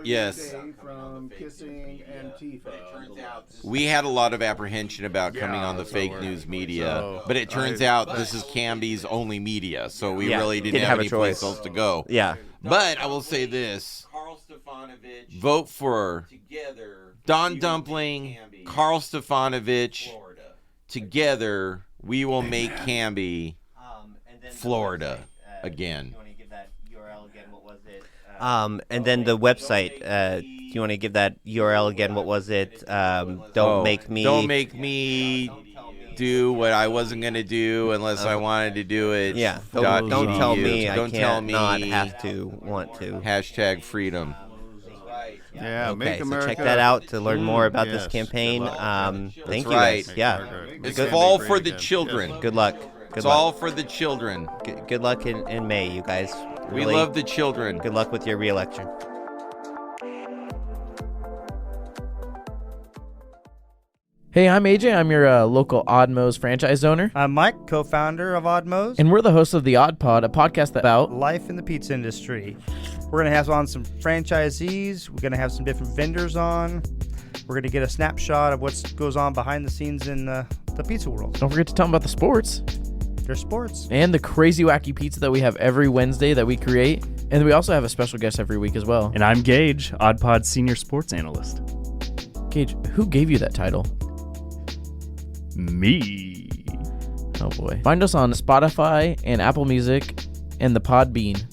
Speaker 11: yes. From kissing Antifa.
Speaker 10: We had a lot of apprehension about coming on the fake news media, but it turns out this is Canby's only media, so we really didn't have any place else to go.
Speaker 1: Yeah.
Speaker 10: But I will say this: vote for Don Dumpling, Carl Stefanovich. Together, we will make Canby Florida again.
Speaker 1: And then the website. Do you want to give that URL again? What was it? Don't make me do what I wasn't going to do unless I wanted to do it. Yeah. Don't tell me I can't not have to want to.
Speaker 10: Hashtag freedom.
Speaker 11: Yeah,
Speaker 1: okay,
Speaker 11: make
Speaker 1: so
Speaker 11: America.
Speaker 1: check that out to learn more about this campaign. Thank you guys. Yeah.
Speaker 10: It's all for the children.
Speaker 1: Good luck.
Speaker 10: It's all for the children.
Speaker 1: Good luck in May, you guys.
Speaker 10: We love the children.
Speaker 1: Good luck with your re-election.
Speaker 12: Hey, I'm AJ. I'm your local Oddmos franchise owner.
Speaker 13: I'm Mike, co-founder of Oddmos.
Speaker 12: And we're the hosts of The Odd Pod, a podcast about
Speaker 13: life in the pizza industry. We're going to have on some franchisees. We're going to have some different vendors on. We're going to get a snapshot of what goes on behind the scenes in the pizza world.
Speaker 12: Don't forget to tell them about the sports.
Speaker 13: There's sports.
Speaker 12: And the crazy wacky pizza that we have every Wednesday that we create. And we also have a special guest every week as well.
Speaker 14: And I'm Gage, OddPod's senior sports analyst.
Speaker 12: Gage, who gave you that title?
Speaker 14: Me.
Speaker 12: Oh boy. Find us on Spotify and Apple Music and the Podbean.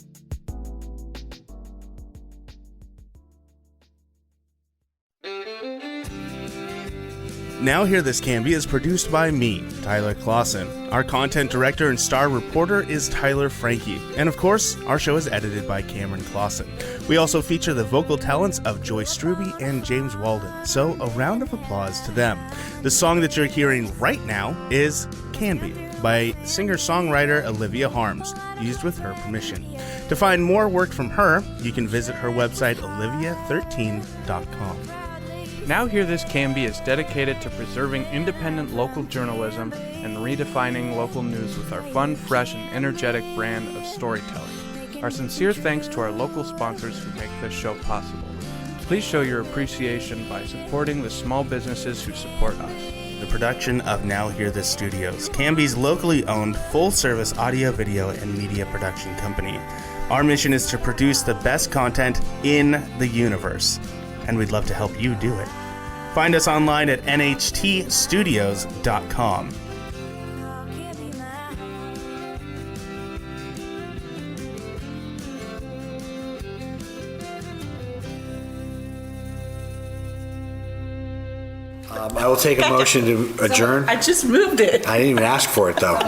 Speaker 2: Now Hear This Canby is produced by me, Tyler Clausen. Our content director and star reporter is Tyler Frankie. And of course, our show is edited by Cameron Clausen. We also feature the vocal talents of Joyce Struby and James Walden. So a round of applause to them. The song that you're hearing right now is Canby by singer-songwriter Olivia Harms, used with her permission. To find more work from her, you can visit her website olivia13.com.
Speaker 15: Now Hear This Canby is dedicated to preserving independent local journalism and redefining local news with our fun, fresh, and energetic brand of storytelling. Our sincere thanks to our local sponsors who make this show possible. Please show your appreciation by supporting the small businesses who support us.
Speaker 2: The production of Now Hear This Studios, Canby's locally owned full-service audio, video, and media production company. Our mission is to produce the best content in the universe, and we'd love to help you do it. Find us online at nhtstudios.com.
Speaker 16: I will take a motion to adjourn.
Speaker 17: I just moved it.
Speaker 16: I didn't even ask for it, though.